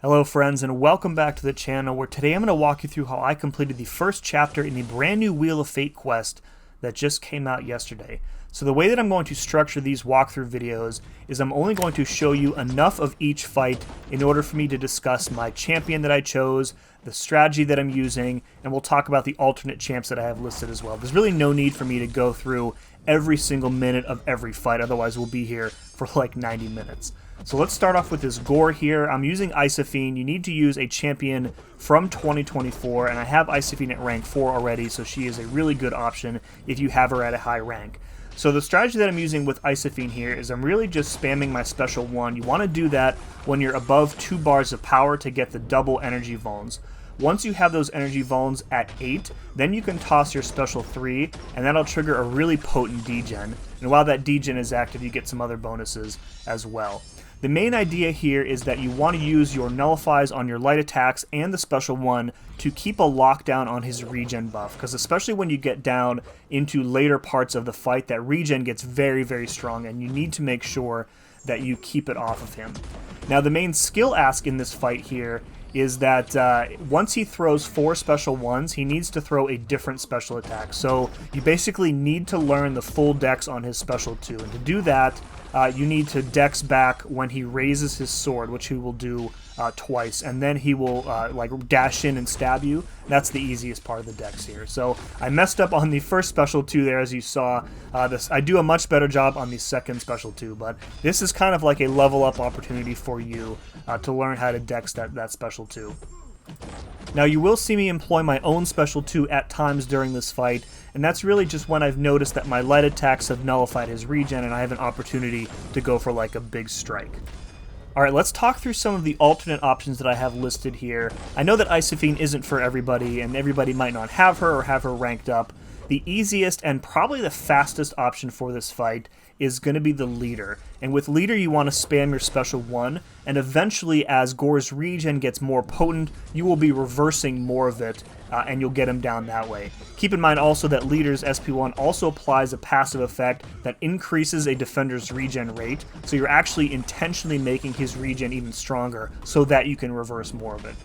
Hello friends, and welcome back to the channel, where today I'm going to walk you through how I completed the first chapter in the brand new Wheel of Fate quest that just came out yesterday. So the way that I'm going to structure these walkthrough videos is I'm only going to show you enough of each fight in order for me to discuss my champion that I chose, the strategy that I'm using, and we'll talk about the alternate champs that I have listed as well. There's really no need for me to go through every single minute of every fight, otherwise we'll be here for like 90 minutes. So let's start off with this GORR here. I'm using Isophyne. You need to use a champion from 2024, and I have Isophyne at rank 4 already, so she is a really good option if you have her at a high rank. So the strategy that I'm using with Isophyne here is I'm really just spamming my special 1. You want to do that when you're above 2 bars of power to get the double energy vulns. Once you have those energy vulns at 8, then you can toss your special 3, and that'll trigger a really potent degen. And while that degen is active, you get some other bonuses as well. The main idea here is that you want to use your nullifies on your light attacks and the special 1 to keep a lockdown on his regen buff, because especially when you get down into later parts of the fight, that regen gets very, very strong, and you need to make sure that you keep it off of him. Now, the main skill ask in this fight here is that once he throws 4 special 1s, he needs to throw a different special attack. So you basically need to learn the full dex on his special 2, and to do that, you need to dex back when he raises his sword, which he will do twice, and then he will like dash in and stab you. That's the easiest part of the dex here. So I messed up on the first special 2 there, as you saw. I do a much better job on the second special 2, but this is kind of like a level up opportunity for you to learn how to dex that special 2. Now, you will see me employ my own special 2 at times during this fight, and that's really just when I've noticed that my light attacks have nullified his regen and I have an opportunity to go for like a big strike. Alright, let's talk through some of the alternate options that I have listed here. I know that Isophyne isn't for everybody, and everybody might not have her or have her ranked up. The easiest and probably the fastest option for this fight is going to be the leader. And with leader, you want to spam your special 1, and eventually as GORR's regen gets more potent, you will be reversing more of it, and you'll get him down that way. Keep in mind also that leader's SP1 also applies a passive effect that increases a defender's regen rate, so you're actually intentionally making his regen even stronger so that you can reverse more of it.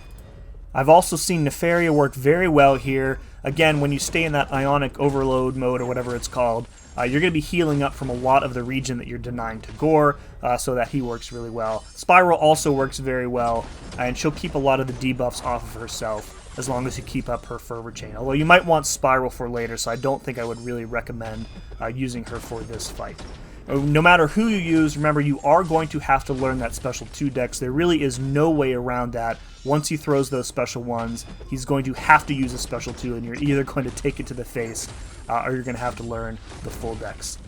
I've also seen Nefaria work very well here. Again, when you stay in that ionic overload mode or whatever it's called, you're going to be healing up from a lot of the regen that you're denying to GORR, so that he works really well. Spiral also works very well, and she'll keep a lot of the debuffs off of herself as long as you keep up her fervor chain. Although you might want Spiral for later, so I don't think I would really recommend using her for this fight. No matter who you use, remember you are going to have to learn that special 2 dex. There really is no way around that. Once he throws those special 1s, he's going to have to use a special 2, and you're either going to take it to the face or you're going to have to learn the full dex.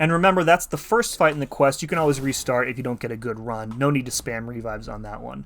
And remember, that's the first fight in the quest. You can always restart if you don't get a good run. No need to spam revives on that one.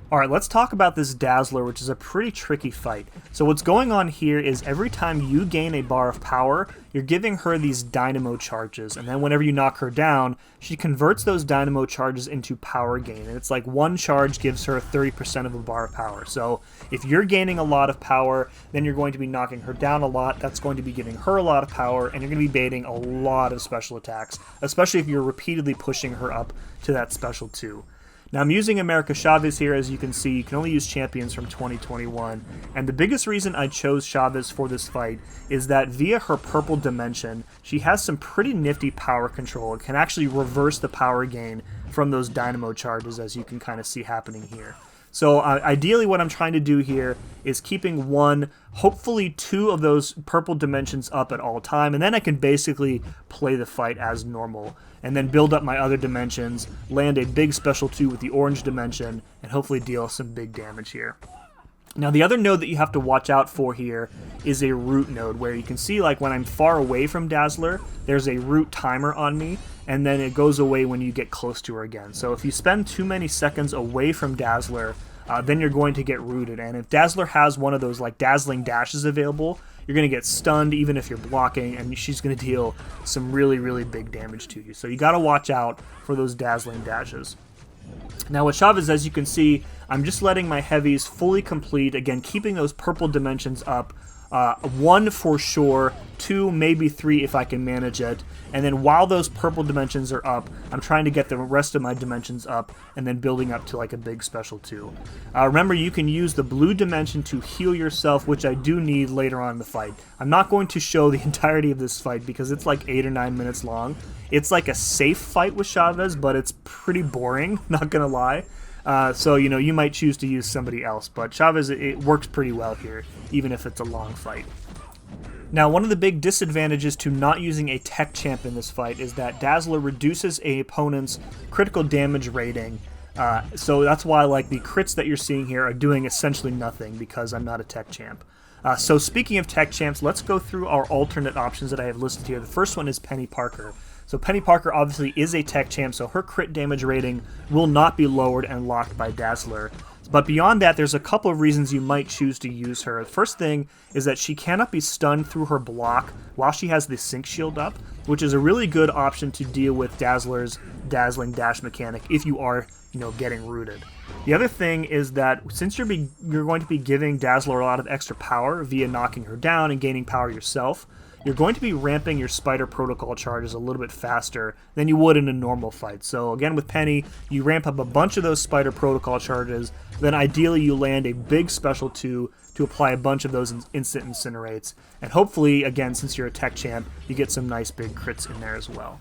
Alright, let's talk about this DAZZLER, which is a pretty tricky fight. So what's going on here is every time you gain a bar of power, you're giving her these dynamo charges, and then whenever you knock her down, she converts those dynamo charges into power gain, and it's like 1 charge gives her 30% of a bar of power. So if you're gaining a lot of power, then you're going to be knocking her down a lot. That's going to be giving her a lot of power, and you're going to be baiting a lot of special attacks, especially if you're repeatedly pushing her up to that special 2. Now, I'm using Chavez here. As you can see, you can only use champions from 2021, and the biggest reason I chose Chavez for this fight is that via her purple dimension, she has some pretty nifty power control. It can actually reverse the power gain from those dynamo charges, as you can kind of see happening here. So ideally what I'm trying to do here is keeping 1, hopefully 2 of those purple dimensions up at all time, and then I can basically play the fight as normal, and then build up my other dimensions, land a big special 2 with the orange dimension, and hopefully deal some big damage here. Now, the other node that you have to watch out for here is a root node, where you can see, like, when I'm far away from DAZZLER, there's a root timer on me, and then it goes away when you get close to her again. So if you spend too many seconds away from DAZZLER, then you're going to get rooted. And if DAZZLER has one of those, like, dazzling dashes available, you're going to get stunned even if you're blocking, and she's going to deal some really, really big damage to you. So you got to watch out for those dazzling dashes. Now with Chavez, as you can see, I'm just letting my heavies fully complete, again keeping those purple dimensions up 1 for sure, 2, maybe 3 if I can manage it. And then while those purple dimensions are up, I'm trying to get the rest of my dimensions up and then building up to like a big special 2. Remember, you can use the blue dimension to heal yourself, which I do need later on in the fight. I'm not going to show the entirety of this fight because it's like 8 or 9 minutes long. It's like a safe fight with Chavez, but it's pretty boring, not gonna lie. So, you know, you might choose to use somebody else, but Chavez, it works pretty well here, even if it's a long fight. Now, one of the big disadvantages to not using a tech champ in this fight is that Dazzler reduces an opponent's critical damage rating. So that's why, like, the crits that you're seeing here are doing essentially nothing because I'm not a tech champ. So speaking of tech champs, let's go through our alternate options that I have listed here. The first one is Penny Parker. So Penny Parker obviously is a tech champ, so her crit damage rating will not be lowered and locked by Dazzler. But beyond that, there's a couple of reasons you might choose to use her. The first thing is that she cannot be stunned through her block while she has the Sync Shield up, which is a really good option to deal with Dazzler's dazzling dash mechanic if you are, you know, getting rooted. The other thing is that since you're going to be giving Dazzler a lot of extra power via knocking her down and gaining power yourself, you're going to be ramping your Spider Protocol charges a little bit faster than you would in a normal fight. So again, with Penny, you ramp up a bunch of those Spider Protocol charges, then ideally you land a big Special 2 to apply a bunch of those instant incinerates. And hopefully, again, since you're a tech champ, you get some nice big crits in there as well.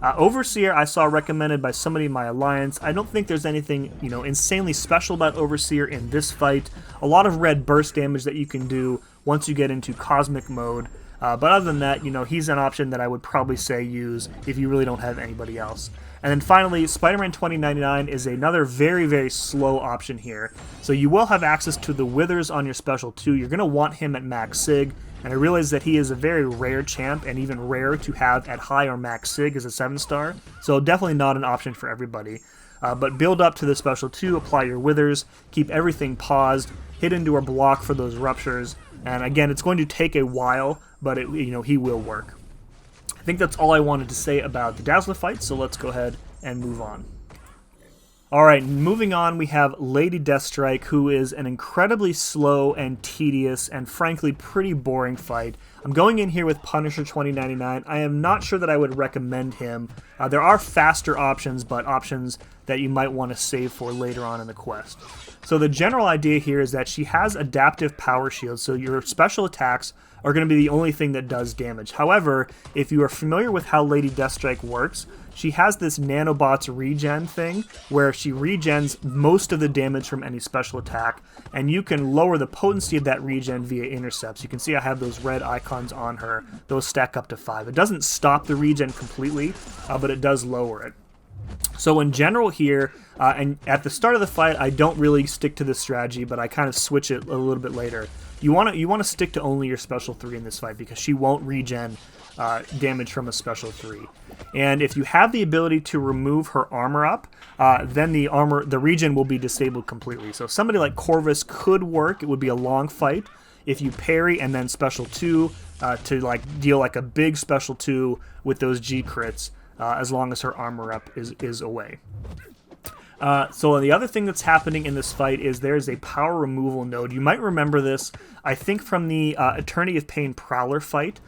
Overseer, I saw recommended by somebody in my alliance. I don't think there's anything, you know, insanely special about Overseer in this fight. A lot of red burst damage that you can do once you get into Cosmic mode. But other than that, you know, he's an option that I would probably say use if you really don't have anybody else. And then finally, Spider-Man 2099 is another very, very slow option here. So you will have access to the Withers on your Special 2. You're going to want him at Max Sig. And I realize that he is a very rare champ and even rare to have at high or Max Sig as a 7-star. So definitely not an option for everybody. But build up to the Special 2, apply your Withers, keep everything paused, hit into a block for those ruptures. And again, it's going to take a while, but he will work. I think that's all I wanted to say about the Dazzler fight, so let's go ahead and move on. Alright, moving on, we have Lady Deathstrike, who is an incredibly slow and tedious and frankly pretty boring fight. I'm going in here with Punisher 2099. I am not sure that I would recommend him. There are faster options, but options that you might want to save for later on in the quest. So the general idea here is that she has adaptive power shields, so your special attacks are going to be the only thing that does damage. However, if you are familiar with how Lady Deathstrike works, she has this nanobots regen thing where she regens most of the damage from any special attack, and you can lower the potency of that regen via intercepts. You can see I have those red icons on her. Those stack up to 5. It doesn't stop the regen completely, but it does lower it. So in general here, and at the start of the fight, I don't really stick to this strategy, but I kind of switch it a little bit later. You want to stick to only your Special 3 in this fight because she won't regen damage from a Special 3. And if you have the ability to remove her armor up, then the regen will be disabled completely. So somebody like Corvus could work. It would be a long fight if you parry and then Special 2 to like deal like a big Special 2 with those G crits, as long as her armor up is away. So the other thing that's happening in this fight is there's a power removal node. You might remember this, I think, from the Eternity of Pain Prowler fight.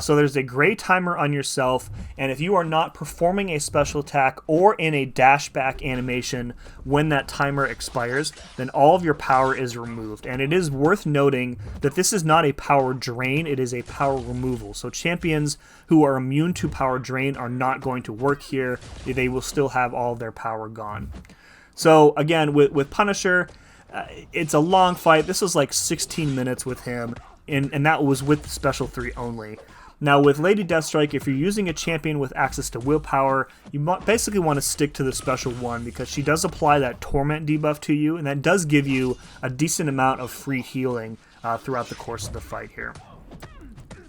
So there's a gray timer on yourself, and if you are not performing a special attack or in a dash back animation when that timer expires, then all of your power is removed. And it is worth noting that this is not a power drain, it is a power removal. So champions who are immune to power drain are not going to work here. They will still have all of their power gone. So again, with Punisher, it's a long fight. This was like 16 minutes with him, and that was with the Special 3 only. Now with Lady Deathstrike, if you're using a champion with access to willpower, you basically want to stick to the Special 1 because she does apply that Torment debuff to you, and that does give you a decent amount of free healing throughout the course of the fight here.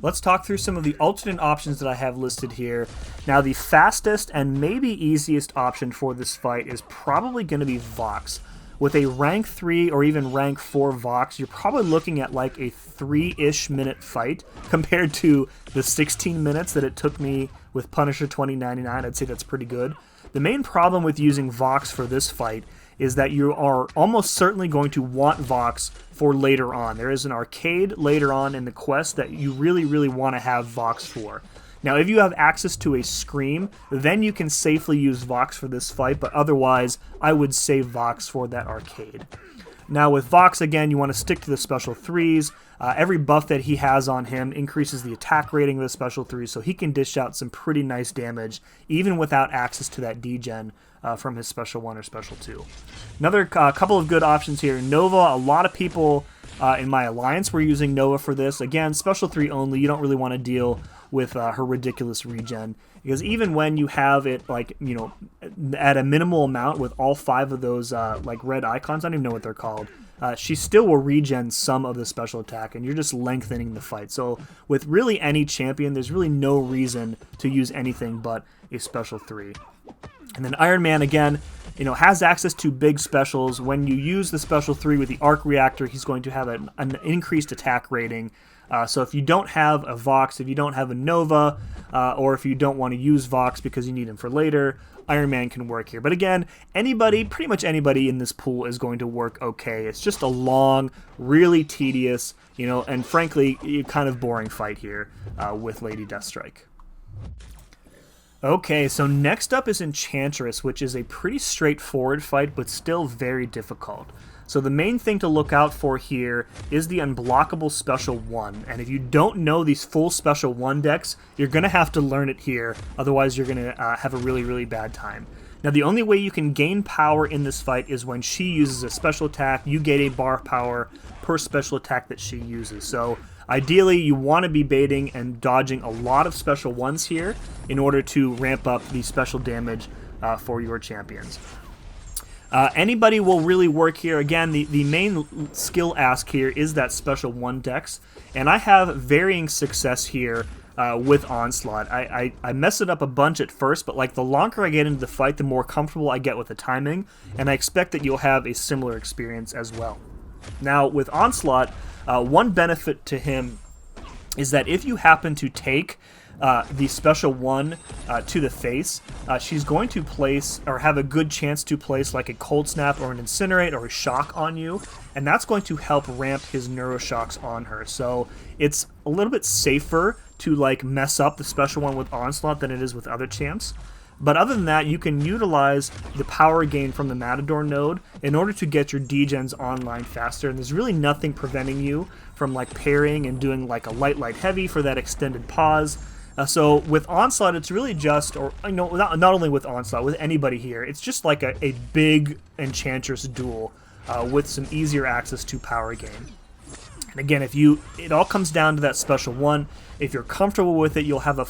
Let's talk through some of the alternate options that I have listed here. Now the fastest and maybe easiest option for this fight is probably going to be Vox. With a rank 3 or even rank 4 Vox, you're probably looking at like a 3-ish minute fight compared to the 16 minutes that it took me with Punisher 2099. I'd say that's pretty good. The main problem with using Vox for this fight is that you are almost certainly going to want Vox for later on. There is an arcade later on in the quest that you really, really want to have Vox for. Now, if you have access to a Scream, then you can safely use Vox for this fight, but otherwise, I would save Vox for that arcade. Now, with Vox, again, you want to stick to the special 3s. Every buff that he has on him increases the attack rating of the special 3s, so he can dish out some pretty nice damage, even without access to that degen from his special 1 or special 2. Another couple of good options here. Nova, a lot of people in my alliance were using Nova for this. Again, special 3 only. You don't really want to deal with her ridiculous regen, because even when you have it, like, you know, at a minimal amount with all 5 of those like red icons, I don't even know what they're called, she still will regen some of the special attack, and you're just lengthening the fight. So with really any champion, there's really no reason to use anything but a special 3. And then Iron Man, again, you know, has access to big specials. When you use the special 3 with the arc reactor, he's going to have an increased attack rating. So if you don't have a Vox, if you don't have a Nova, or if you don't want to use Vox because you need him for later, Iron Man can work here. But again, anybody, pretty much anybody in this pool is going to work okay. It's just a long, really tedious, you know, and frankly, kind of boring fight here with Lady Deathstrike. Okay, so next up is Enchantress, which is a pretty straightforward fight, but still very difficult. So the main thing to look out for here is the unblockable special 1, and if you don't know these full special 1 decks, you're going to have to learn it here, otherwise you're going to have a really, really bad time. Now the only way you can gain power in this fight is when she uses a special attack. You get a bar power per special attack that she uses. So ideally, you want to be baiting and dodging a lot of special 1s here in order to ramp up the special damage for your champions. Anybody will really work here. Again, the main skill ask here is that special 1 dex, and I have varying success here with Onslaught. I mess it up a bunch at first, but like the longer I get into the fight, the more comfortable I get with the timing, and I expect that you'll have a similar experience as well. Now, with Onslaught, one benefit to him is that if you happen to take the special 1 to the face, she's going to place, or have a good chance to place, like a Cold Snap or an Incinerate or a Shock on you, and that's going to help ramp his Neuroshocks on her. So it's a little bit safer to like mess up the special 1 with Onslaught than it is with other champs. But other than that, you can utilize the power gain from the Matador node in order to get your degens online faster, and there's really nothing preventing you from like pairing and doing like a light heavy for that extended pause. So with Onslaught, it's really just, or you know, not only with Onslaught, with anybody here, it's just like a big Enchantress duel with some easier access to power gain. And again, it all comes down to that special 1. If you're comfortable with it, you'll have a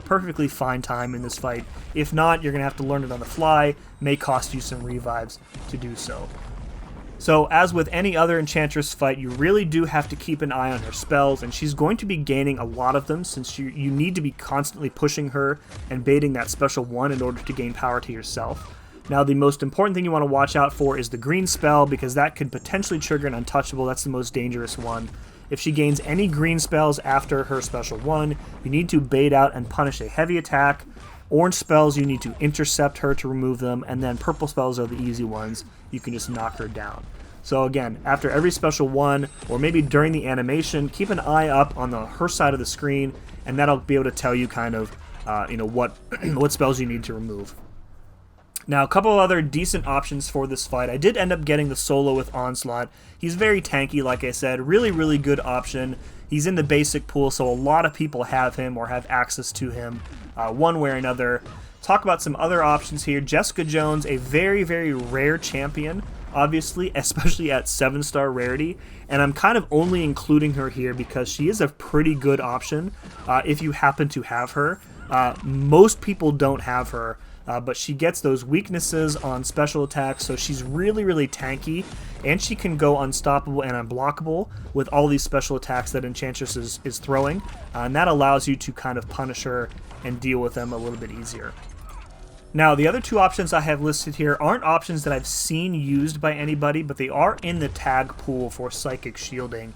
perfectly fine time in this fight. If not, you're gonna have to learn it on the fly. May cost you some revives to do so. So, as with any other Enchantress fight, you really do have to keep an eye on her spells, and she's going to be gaining a lot of them since you need to be constantly pushing her and baiting that special 1 in order to gain power to yourself. Now, the most important thing you want to watch out for is the green spell, because that could potentially trigger an untouchable. That's the most dangerous one. If she gains any green spells after her special 1, you need to bait out and punish a heavy attack. Orange spells, you need to intercept her to remove them, and then purple spells are the easy ones. You can just knock her down. So again, after every special 1, or maybe during the animation, keep an eye up on her side of the screen, and that'll be able to tell you kind of what what spells you need to remove. Now, a couple of other decent options for this fight. I did end up getting the solo with Onslaught. He's very tanky, like I said. Really, really good option. He's in the basic pool, so a lot of people have him or have access to him one way or another. Talk about some other options here. Jessica Jones, a very, very rare champion, obviously, especially at 7-star rarity. And I'm kind of only including her here because she is a pretty good option if you happen to have her. Most people don't have her. But she gets those weaknesses on special attacks, so she's really, really tanky, and she can go unstoppable and unblockable with all these special attacks that Enchantress is throwing, and that allows you to kind of punish her and deal with them a little bit easier. Now, the other 2 options I have listed here aren't options that I've seen used by anybody, but they are in the tag pool for Psychic Shielding.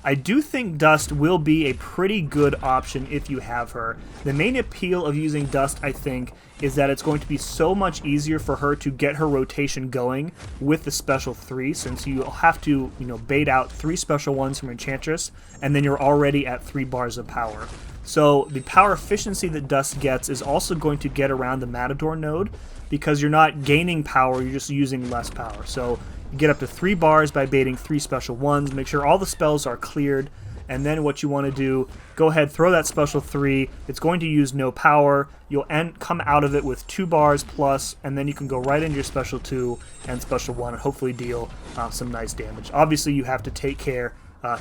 I do think Dust will be a pretty good option if you have her. The main appeal of using Dust, I think, is that it's going to be so much easier for her to get her rotation going with the special 3, since you'll have to, bait out 3 special 1s from Enchantress, and then you're already at 3 bars of power. So the power efficiency that Dust gets is also going to get around the Matador node, because you're not gaining power, you're just using less power. So you get up to 3 bars by baiting 3 special 1s, make sure all the spells are cleared, and then what you want to do, go ahead, throw that special 3, it's going to use no power, you'll come out of it with 2 bars plus, and then you can go right into your special 2 and special 1 and hopefully deal some nice damage. Obviously you have to take care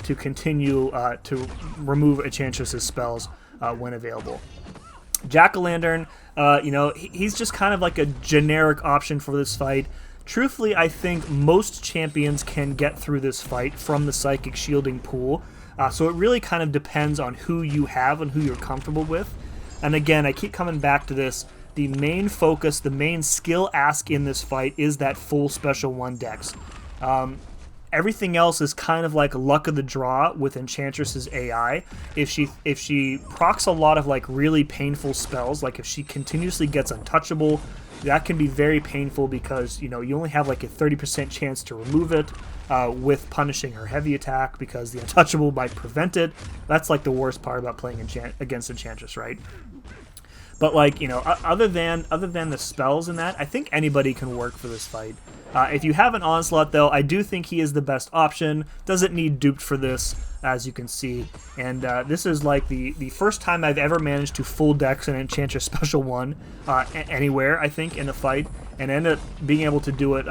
to continue to remove Enchantress's spells when available. Jack-o'-lantern, he's just kind of like a generic option for this fight. Truthfully, I think most champions can get through this fight from the Psychic Shielding pool, so it really kind of depends on who you have and who you're comfortable with. And again, I keep coming back to this, the main focus, the main skill ask in this fight is that full special 1 dex. Everything else is kind of like luck of the draw with Enchantress's AI. If she procs a lot of like really painful spells, like if she continuously gets untouchable, that can be very painful because you only have like a 30% chance to remove it with punishing her heavy attack, because the untouchable might prevent it. That's like the worst part about playing against Enchantress, right? But like, other than the spells and that, I think anybody can work for this fight. If you have an Onslaught, though, I do think he is the best option. Doesn't need duped for this, as you can see. And this is like the first time I've ever managed to full dex an Enchantress Special 1 anywhere, I think, in a fight. And ended up being able to do it,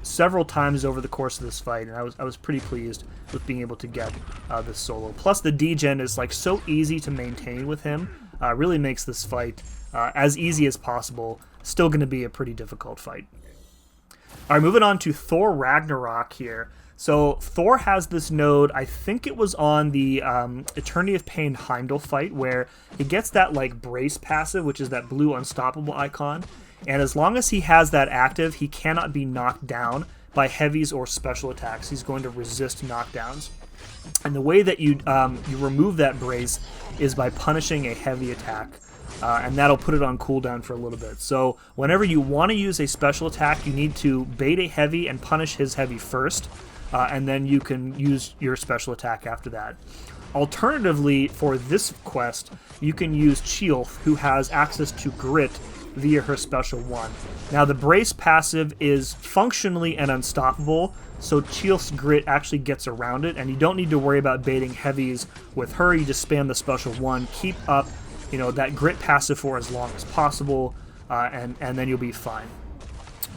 several times over the course of this fight. And I was pretty pleased with being able to get this solo. Plus, the degen is like so easy to maintain with him. Really makes this fight as easy as possible. Still going to be a pretty difficult fight. All right, moving on to THOR Ragnarok here. So Thor has this node, I think it was on the Eternity of Pain Heimdall fight, where he gets that like brace passive, which is that blue unstoppable icon. And as long as he has that active, he cannot be knocked down by heavies or special attacks. He's going to resist knockdowns. And the way that you remove that brace is by punishing a heavy attack. And that'll put it on cooldown for a little bit. So whenever you want to use a special attack, you need to bait a heavy and punish his heavy first, and then you can use your special attack after that. Alternatively, for this quest, you can use Chee'ilth, who has access to Grit via her special 1. Now the brace passive is functionally an unstoppable, so Chee'ilth's Grit actually gets around it, and you don't need to worry about baiting heavies with her. You just spam the special 1, keep up that Grit passive for as long as possible, and then you'll be fine.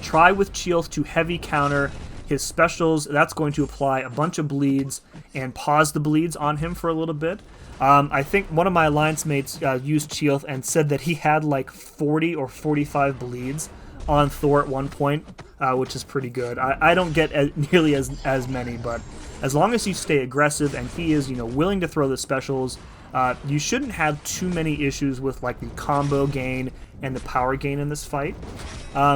Try with Chee'ilth to heavy counter his specials. That's going to apply a bunch of bleeds and pause the bleeds on him for a little bit. I think one of my alliance mates used Chee'ilth and said that he had like 40 or 45 bleeds on Thor at one point, which is pretty good. I don't get nearly as many, but as long as you stay aggressive and he is willing to throw the specials, you shouldn't have too many issues with like the combo gain and the power gain in this fight.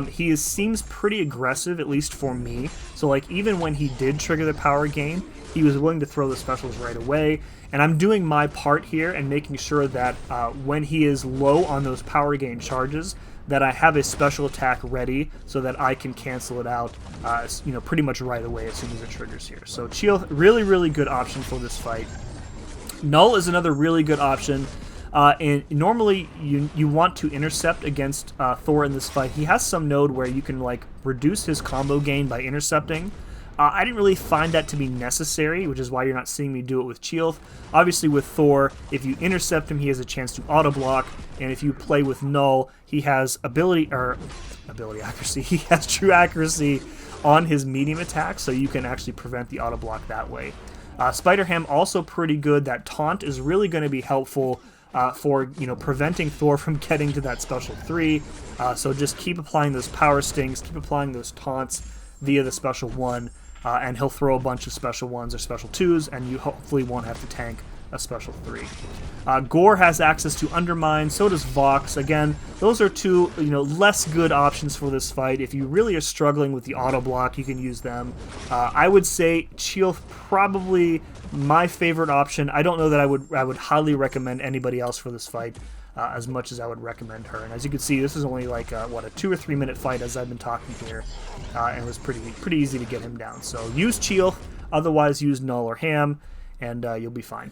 He seems pretty aggressive, at least for me. So like even when he did trigger the power gain, he was willing to throw the specials right away. And I'm doing my part here and making sure that when he is low on those power gain charges, that I have a special attack ready so that I can cancel it out, pretty much right away as soon as it triggers here. So Chee'ilth, really, really good option for this fight. Null is another really good option. And normally you want to intercept against Thor in this fight. He has some node where you can like reduce his combo gain by intercepting. I didn't really find that to be necessary, which is why you're not seeing me do it with Chee'ilth. Obviously with Thor, if you intercept him, he has a chance to auto block, and if you play with Null, he has ability accuracy. He has true accuracy on his medium attack, so you can actually prevent the auto block that way. Spider-Ham also pretty good. That taunt is really going to be helpful for preventing Thor from getting to that special 3. So just keep applying those power stings, keep applying those taunts via the special 1, and he'll throw a bunch of special 1s or special 2s, and you hopefully won't have to tank a special 3. GORR has access to Undermine, so does Vox. Again, those are two less good options for this fight. If you really are struggling with the auto block, you can use them. I would say Chee'ilth probably my favorite option. I don't know that I would highly recommend anybody else for this fight as much as I would recommend her. And as you can see, this is only like a 2 or 3 minute fight as I've been talking here, and it was pretty easy to get him down. So use Chee'ilth, otherwise use Null or Ham, and you'll be fine.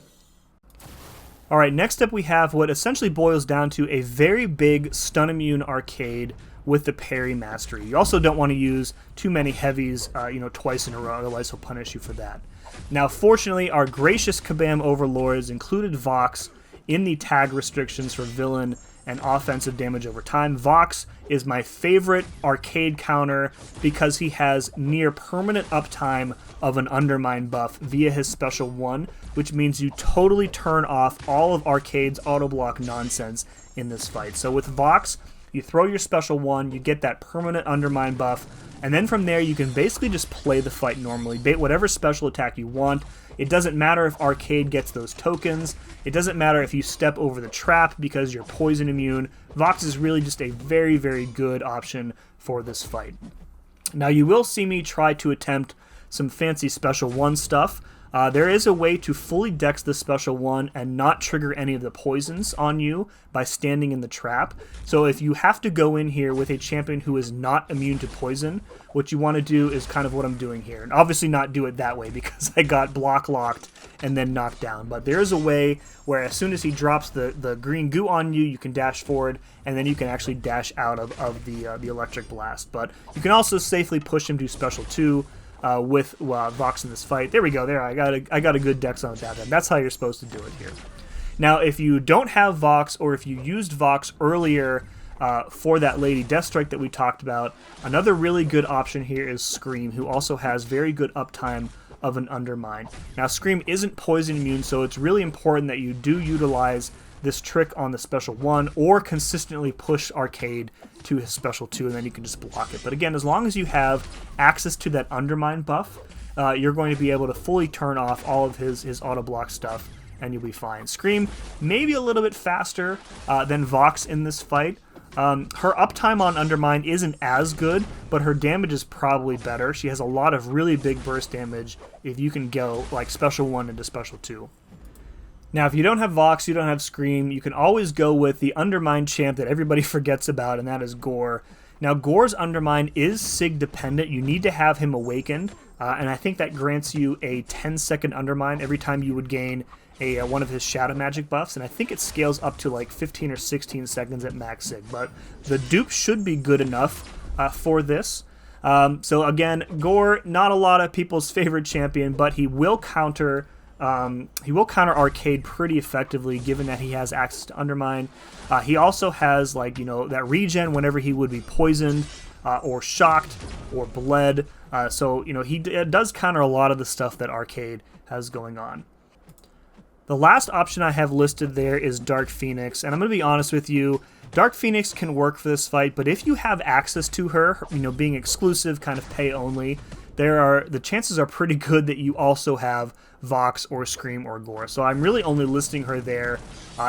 Alright, next up we have what essentially boils down to a very big stun immune arcade with the parry mastery. You also don't want to use too many heavies twice in a row, otherwise he'll punish you for that. Now fortunately, our gracious Kabam overlords included Vox in the tag restrictions for villain and offensive damage over time. Vox is my favorite arcade counter because he has near permanent uptime of an Undermine buff via his special 1, which means you totally turn off all of Arcade's auto block nonsense in this fight. So with Vox, you throw your special 1, you get that permanent Undermine buff, and then from there you can basically just play the fight normally, bait whatever special attack you want. It doesn't matter if Arcade gets those tokens. It doesn't matter if you step over the trap because you're poison immune. Vox is really just a very, very good option for this fight. Now you will see me try to attempt some fancy special 1 stuff. There is a way to fully dex the special 1 and not trigger any of the poisons on you by standing in the trap. So if you have to go in here with a champion who is not immune to poison, what you want to do is kind of what I'm doing here. And obviously not do it that way because I got block locked and then knocked down. But there is a way where as soon as he drops the green goo on you, you can dash forward and then you can actually dash out of the electric blast. But you can also safely push him to special 2. With Vox in this fight. There we go. There, I got a good dex on that. That's how you're supposed to do it here. Now, if you don't have Vox, or if you used Vox earlier for that Lady Deathstrike that we talked about, another really good option here is Scream, who also has very good uptime of an Undermine. Now, Scream isn't poison immune, so it's really important that you do utilize this trick on the special 1 or consistently push Arcade to his special 2 and then you can just block it. But again, as long as you have access to that Undermine buff, you're going to be able to fully turn off all of his auto block stuff and you'll be fine. Scream maybe a little bit faster than Vox in this fight. Her uptime on Undermine isn't as good, but her damage is probably better. She has a lot of really big burst damage if you can go like special 1 into special 2. Now, if you don't have Vox, you don't have Scream, you can always go with the Undermine champ that everybody forgets about, and that is GORR. Now, GORR's Undermine is SIG dependent. You need to have him awakened, and I think that grants you a 10-second Undermine every time you would gain one of his Shadow Magic buffs, and I think it scales up to like 15 or 16 seconds at max SIG, but the dupe should be good enough for this. So again, GORR, not a lot of people's favorite champion, but he will counter Arcade pretty effectively, given that he has access to Undermine. He also has that regen whenever he would be poisoned or shocked or bled. So he does counter a lot of the stuff that Arcade has going on. The last option I have listed there is Dark Phoenix, and I'm going to be honest with you. Dark Phoenix can work for this fight, but if you have access to her, being exclusive, kind of pay only, the chances are pretty good that you also have Vox or Scream or GORR. So I'm really only listing her there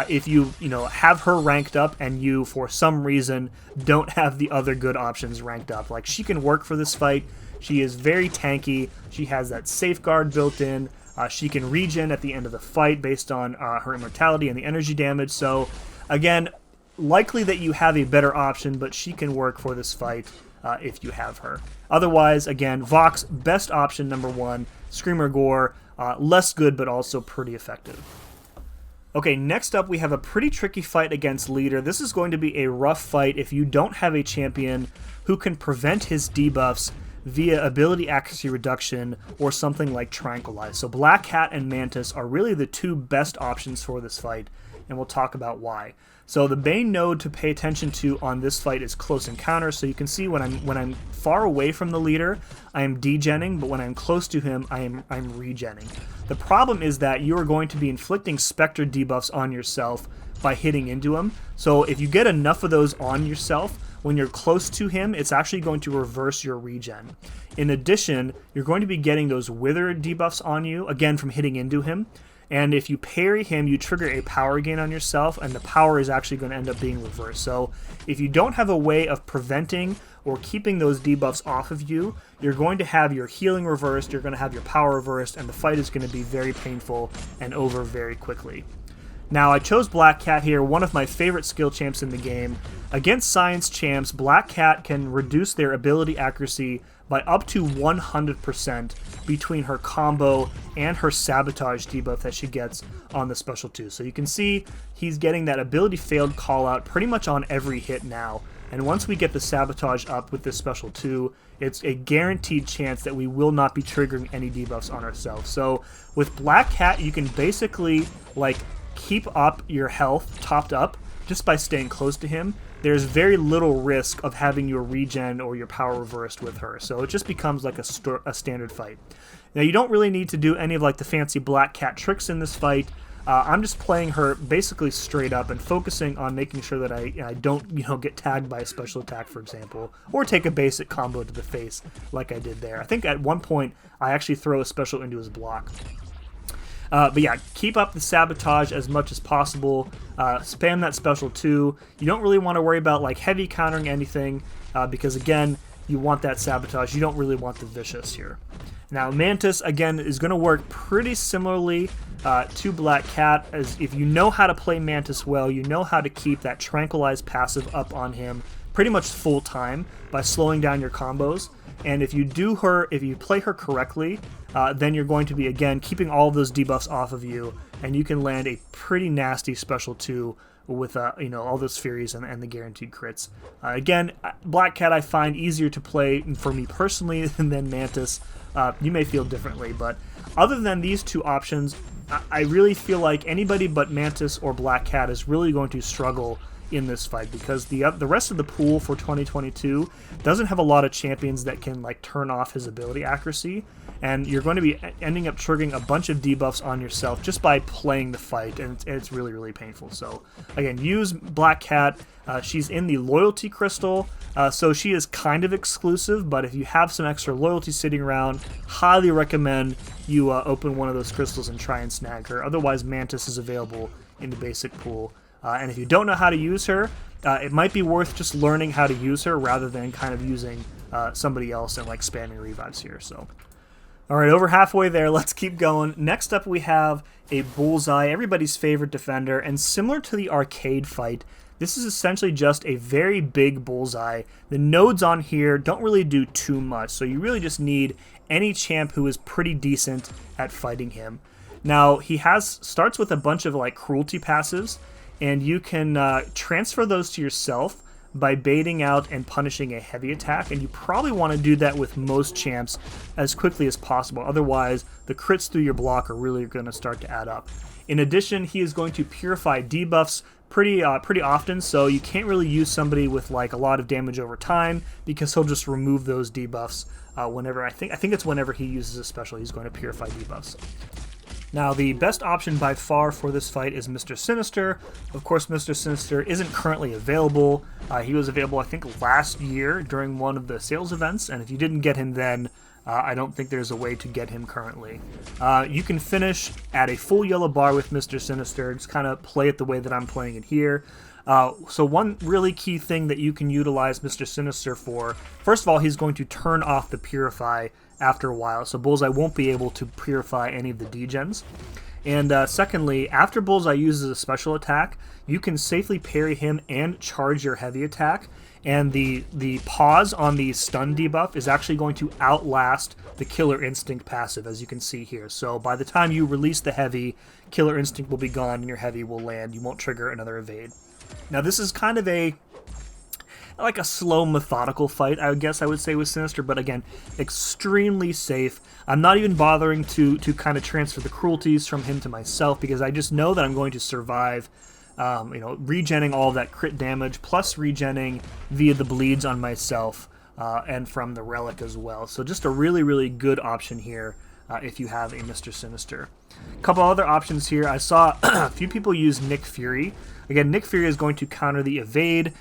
if you have her ranked up and you for some reason don't have the other good options ranked up. Like, she can work for this fight. She is very tanky. She has that safeguard built in. She can regen at the end of the fight based on her immortality and the energy damage. So again, likely that you have a better option, but she can work for this fight if you have her. Otherwise, again, Vox, best option number 1. Scream or GORR, less good but also pretty effective. Okay, next up we have a pretty tricky fight against Leader. This is going to be a rough fight if you don't have a champion who can prevent his debuffs via ability accuracy reduction or something like Tranquilize. So Black Cat and Mantis are really the two best options for this fight, and we'll talk about why. So the main node to pay attention to on this fight is Close Encounter. So you can see when I'm far away from the Leader, I am degenning, but when I'm close to him, I'm regenning. The problem is that you are going to be inflicting Spectre debuffs on yourself by hitting into him. So if you get enough of those on yourself, when you're close to him, it's actually going to reverse your regen. In addition, you're going to be getting those Wither debuffs on you, again from hitting into him. and if you parry him, you trigger a power gain on yourself, and the power is actually going to end up being reversed. So if you don't have a way of preventing or keeping those debuffs off of you, you're going to have your healing reversed, you're going to have your power reversed, and the fight is going to be very painful and over very quickly. Now, I chose Black Cat here, one of my favorite skill champs in the game. Against Science champs, Black Cat can reduce their ability accuracy by up to 100% between her combo and her Sabotage debuff that she gets on the Special 2. So you can see he's getting that ability failed call out pretty much on every hit now. And once we get the Sabotage up with this Special 2, it's a guaranteed chance that we will not be triggering any debuffs on ourselves. So with Black Cat, you can basically like keep up your health topped up just by staying close to him. There's very little risk of having your regen or your power reversed with her, so it just becomes like a standard fight. Now, you don't really need to do any of like the fancy Black Cat tricks in this fight. I'm just playing her basically straight up and focusing on making sure that I don't get tagged by a special attack, for example, or take a basic combo to the face like I did there. I think at one point I actually throw a special into his block. But yeah, keep up the Sabotage as much as possible. Spam that Special 2. You don't really want to worry about like heavy countering anything because again, you want that Sabotage. You don't really want the Vicious here. Now, Mantis, again, is going to work pretty similarly to Black Cat. As if you know how to play Mantis well, you know how to keep that Tranquilize passive up on him pretty much full time by slowing down your combos. And if you play her correctly, then you're going to be, again, keeping all of those debuffs off of you, and you can land a pretty nasty Special 2 with all those Furies and the guaranteed crits. Again, Black Cat I find easier to play for me personally than Mantis. You may feel differently, but other than these two options, I really feel like anybody but Mantis or Black Cat is really going to struggle in this fight because the rest of the pool for 2022 doesn't have a lot of champions that can like turn off his ability accuracy, and you're going to be ending up triggering a bunch of debuffs on yourself just by playing the fight, and it's really, really painful. So again, use Black Cat. She's in the loyalty crystal, so she is kind of exclusive, but if you have some extra loyalty sitting around, highly recommend you open one of those crystals and try and snag her. Otherwise, Mantis is available in the basic pool. And if you don't know how to use her, it might be worth just learning how to use her rather than kind of using somebody else and like spamming revives here. So, all right, over halfway there. Let's keep going. Next up, we have a Bullseye, everybody's favorite defender, and similar to the arcade fight, this is essentially just a very big Bullseye. The nodes on here don't really do too much, so you really just need any champ who is pretty decent at fighting him. Now, he starts with a bunch of like cruelty passives, and you can transfer those to yourself by baiting out and punishing a heavy attack, and you probably want to do that with most champs as quickly as possible. Otherwise, the crits through your block are really going to start to add up. In addition, he is going to purify debuffs pretty often, so you can't really use somebody with like a lot of damage over time because he'll just remove those debuffs whenever I think it's whenever he uses a special, he's going to purify debuffs. Now, the best option by far for this fight is Mr. Sinister. Of course, Mr. Sinister isn't currently available. He was available, I think, last year during one of the sales events, and if you didn't get him then, I don't think there's a way to get him currently. You can finish at a full yellow bar with Mr. Sinister, just kind of play it the way that I'm playing it here. So one really key thing that you can utilize Mr. Sinister for, first of all, he's going to turn off the Purify after a while, so Bullseye won't be able to purify any of the degens. And secondly, after Bullseye uses a special attack, you can safely parry him and charge your heavy attack, and the pause on the stun debuff is actually going to outlast the Killer Instinct passive, as you can see here. So by the time you release the heavy, Killer Instinct will be gone and your heavy will land. You won't trigger another evade. Now this is kind of like a slow, methodical fight, I guess I would say, with Sinister, but again, extremely safe. I'm not even bothering to kind of transfer the cruelties from him to myself because I just know that I'm going to survive, regenning all of that crit damage, plus regenning via the bleeds on myself and from the relic as well. So just a really, really good option here if you have a Mr. Sinister. A couple other options here. I saw a few people use Nick Fury. Again, Nick Fury is going to counter the evade.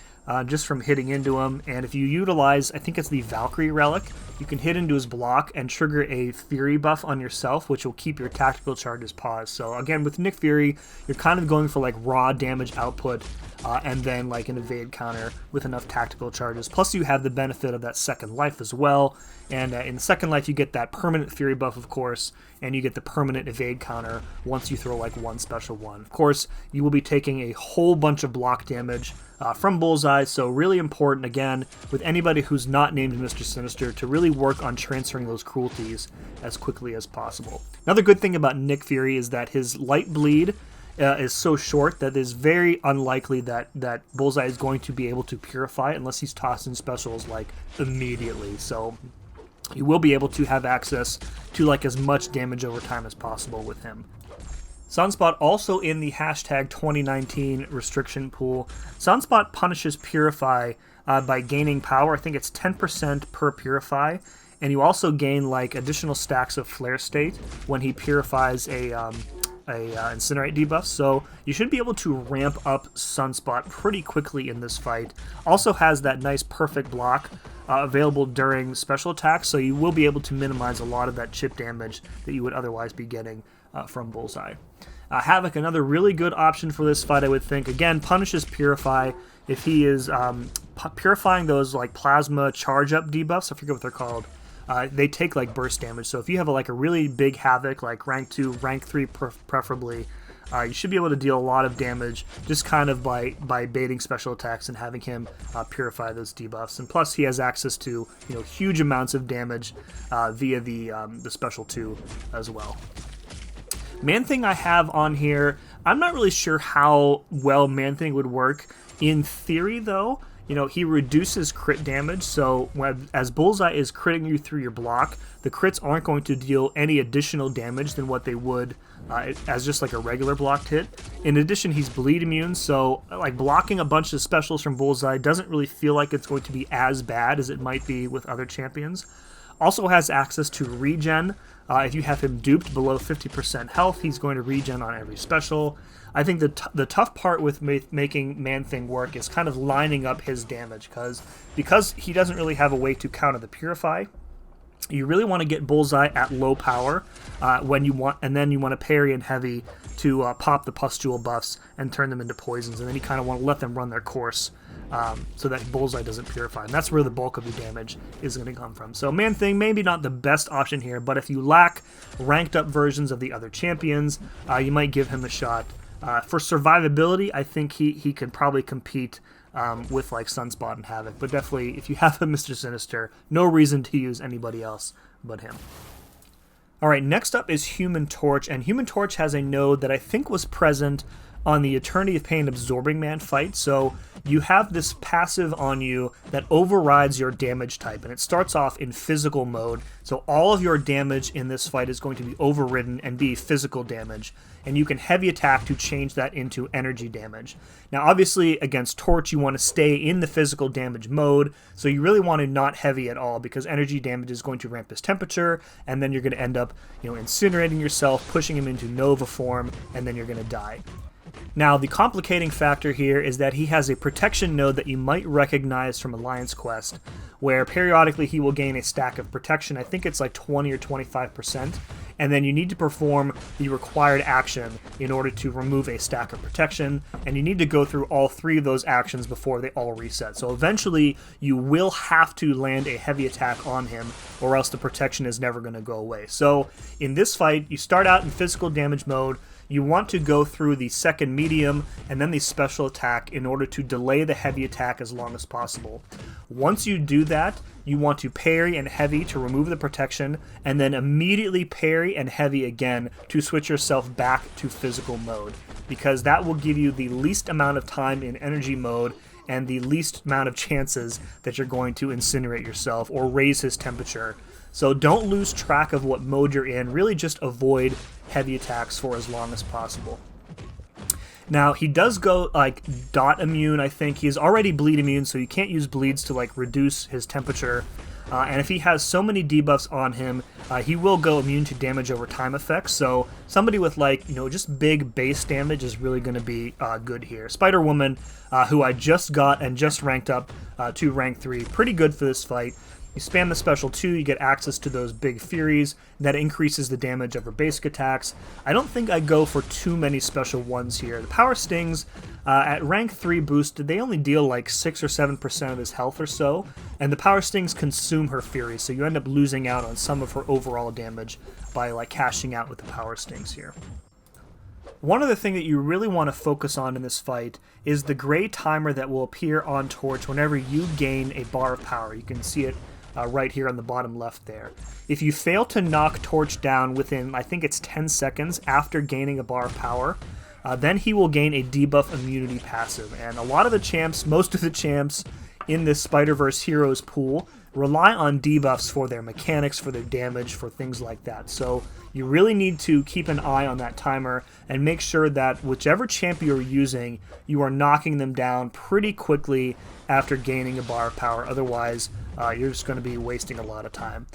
just from hitting into him. And if you utilize, I think it's the Valkyrie Relic, you can hit into his block and trigger a Fury buff on yourself, which will keep your tactical charges paused. So again, with Nick Fury, you're kind of going for like raw damage output, and then like an evade counter with enough tactical charges. Plus you have the benefit of that second life as well. And in the second life you get that permanent Fury buff, of course, and you get the permanent evade counter once you throw like one special one. Of course, you will be taking a whole bunch of block damage from Bullseye, so really important, again, with anybody who's not named Mr. Sinister, to really work on transferring those cruelties as quickly as possible. Another good thing about Nick Fury is that his light bleed is so short that it's very unlikely that Bullseye is going to be able to purify unless he's tossing specials like immediately. So you will be able to have access to like as much damage over time as possible with him. Sunspot also in the hashtag 2019 restriction pool. Sunspot punishes Purify by gaining power. I think it's 10% per Purify. And you also gain like additional stacks of Flare State when he purifies a Incinerate debuff. So you should be able to ramp up Sunspot pretty quickly in this fight. Also has that nice perfect block available during special attacks, so you will be able to minimize a lot of that chip damage that you would otherwise be getting from Bullseye. Havoc, another really good option for this fight, I would think. Again, punishes Purify if he is purifying those like plasma charge up debuffs. I forget what they're called. They take like burst damage. So if you have like a really big Havoc, like rank 2, rank 3 preferably, you should be able to deal a lot of damage just kind of by baiting special attacks and having him purify those debuffs. And plus he has access to huge amounts of damage via the special 2 as well. Man-Thing I have on here, I'm not really sure how well Man-Thing would work. In theory, though, he reduces crit damage, so as Bullseye is critting you through your block, the crits aren't going to deal any additional damage than what they would as just like a regular blocked hit. In addition, he's bleed immune, so like blocking a bunch of specials from Bullseye doesn't really feel like it's going to be as bad as it might be with other champions. Also has access to regen. If you have him duped below 50% health, he's going to regen on every special. I think the tough part with making Man-Thing work is kind of lining up his damage, because he doesn't really have a way to counter the Purify. You really want to get Bullseye at low power and then you want to parry and heavy to pop the pustule buffs and turn them into poisons, and then you kind of want to let them run their course so that Bullseye doesn't purify, and that's where the bulk of the damage is going to come from. So Man-Thing, maybe not the best option here, but if you lack ranked up versions of the other champions, you might give him a shot. For survivability, I think he could probably compete with like Sunspot and Havoc, but definitely if you have a Mr. Sinister, no reason to use anybody else but him. Alright, next up is Human Torch, and Human Torch has a node that I think was present on the Eternity of Pain Absorbing Man fight. So you have this passive on you that overrides your damage type, and it starts off in physical mode, so all of your damage in this fight is going to be overridden and be physical damage, and you can heavy attack to change that into energy damage. Now obviously against Torch you want to stay in the physical damage mode, so you really want to not heavy at all, because energy damage is going to ramp his temperature, and then you're going to end up incinerating yourself, pushing him into Nova form, and then you're going to die. Now, the complicating factor here is that he has a protection node that you might recognize from Alliance Quest, where periodically he will gain a stack of protection. I think it's like 20 or 25%, and then you need to perform the required action in order to remove a stack of protection, and you need to go through all 3 of those actions before they all reset. So eventually you will have to land a heavy attack on him, or else the protection is never going to go away. So in this fight, you start out in physical damage mode. You want to go through the second medium and then the special attack in order to delay the heavy attack as long as possible. Once you do that, you want to parry and heavy to remove the protection, and then immediately parry and heavy again to switch yourself back to physical mode, because that will give you the least amount of time in energy mode and the least amount of chances that you're going to incinerate yourself or raise his temperature. So don't lose track of what mode you're in, really just avoid heavy attacks for as long as possible. Now, he does go like dot immune, I think. He is already bleed immune, so you can't use bleeds to like reduce his temperature. And if he has so many debuffs on him, he will go immune to damage over time effects. So somebody with like, just big base damage is really going to be good here. Spider-Woman, who I just got and just ranked up to rank 3, pretty good for this fight. You spam the special 2, you get access to those big Furies, and that increases the damage of her basic attacks. I don't think I go for too many special 1s here. The Power Stings, at rank 3 boosted, they only deal like 6 or 7% of his health or so, and the Power Stings consume her Fury, so you end up losing out on some of her overall damage by like cashing out with the Power Stings here. One other thing that you really want to focus on in this fight is the gray timer that will appear on Torch whenever you gain a bar of power. You can see it right here on the bottom left there. If you fail to knock Torch down within, I think it's 10 seconds after gaining a bar of power, then he will gain a debuff immunity passive. And a lot of the champs, most of the champs in this Spider-Verse Heroes pool rely on debuffs for their mechanics, for their damage, for things like that. So you really need to keep an eye on that timer and make sure that whichever champ you're using, you are knocking them down pretty quickly after gaining a bar of power. Otherwise, you're just going to be wasting a lot of time.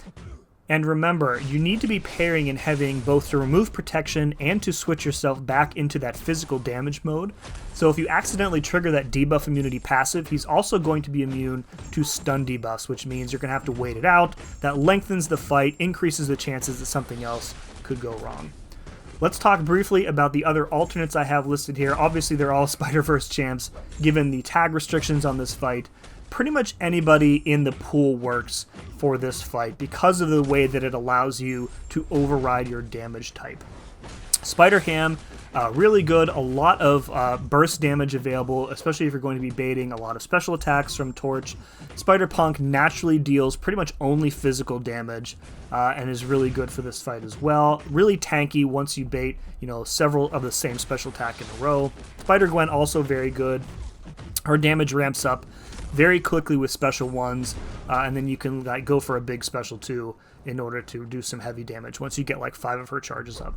And remember, you need to be pairing and heavying both to remove protection and to switch yourself back into that physical damage mode. So if you accidentally trigger that debuff immunity passive, he's also going to be immune to stun debuffs, which means you're going to have to wait it out. That lengthens the fight, increases the chances that something else could go wrong. Let's talk briefly about the other alternates I have listed here. Obviously, they're all Spider-Verse champs, given the tag restrictions on this fight. Pretty much anybody in the pool works for this fight because of the way that it allows you to override your damage type. Spider-Ham, really good, a lot of burst damage available, especially if you're going to be baiting a lot of special attacks from Torch. Spider-Punk naturally deals pretty much only physical damage and is really good for this fight as well. Really tanky once you bait, several of the same special attack in a row. Spider-Gwen also very good. Her damage ramps up very quickly with special 1s, and then you can go for a big special 2 in order to do some heavy damage once you get like 5 of her charges up.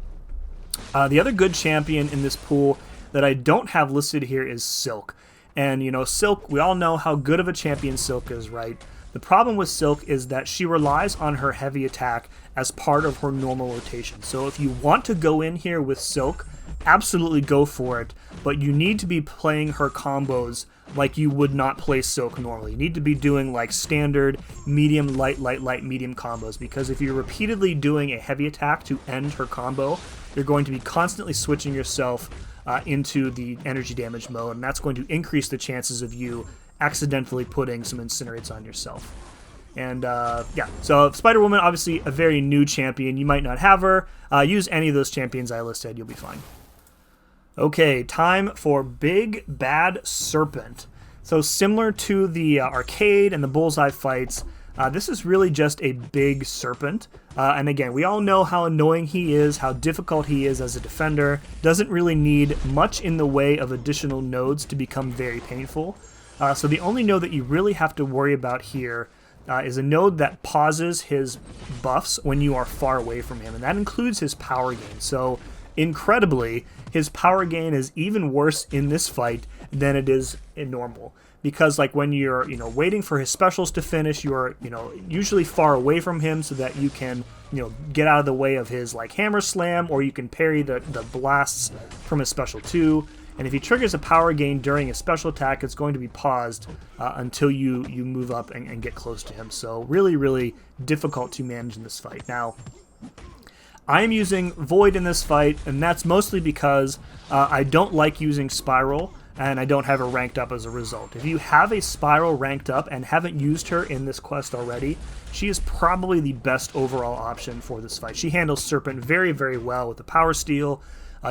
The other good champion in this pool that I don't have listed here is Silk. And Silk, we all know how good of a champion Silk is, right? The problem with Silk is that she relies on her heavy attack as part of her normal rotation. So if you want to go in here with Silk, absolutely go for it, but you need to be playing her combos like you would not play Silk normally. You need to be doing like standard medium, light, light, light, medium combos, because if you're repeatedly doing a heavy attack to end her combo, you're going to be constantly switching yourself into the energy damage mode, and that's going to increase the chances of you accidentally putting some incinerates on yourself. And yeah, so Spider-Woman, obviously a very new champion. You might not have her. Use any of those champions I listed, you'll be fine. Okay, time for Big Bad Serpent. So similar to the arcade and the Bullseye fights, this is really just a big serpent. And again, we all know how annoying he is, how difficult he is as a defender. Doesn't really need much in the way of additional nodes to become very painful. So the only node that you really have to worry about here is a node that pauses his buffs when you are far away from him, and that includes his power gain. So incredibly, his power gain is even worse in this fight than it is in normal. Because like when you're, waiting for his specials to finish, you're, usually far away from him so that you can, get out of the way of his like hammer slam, or you can parry the blasts from his special 2. And if he triggers a power gain during a special attack, it's going to be paused until you move up and get close to him. So really, really difficult to manage in this fight. Now, I am using Void in this fight, and that's mostly because I don't like using Spiral, and I don't have her ranked up as a result. If you have a Spiral ranked up and haven't used her in this quest already, she is probably the best overall option for this fight. She handles Serpent very, very well with the Power Steel.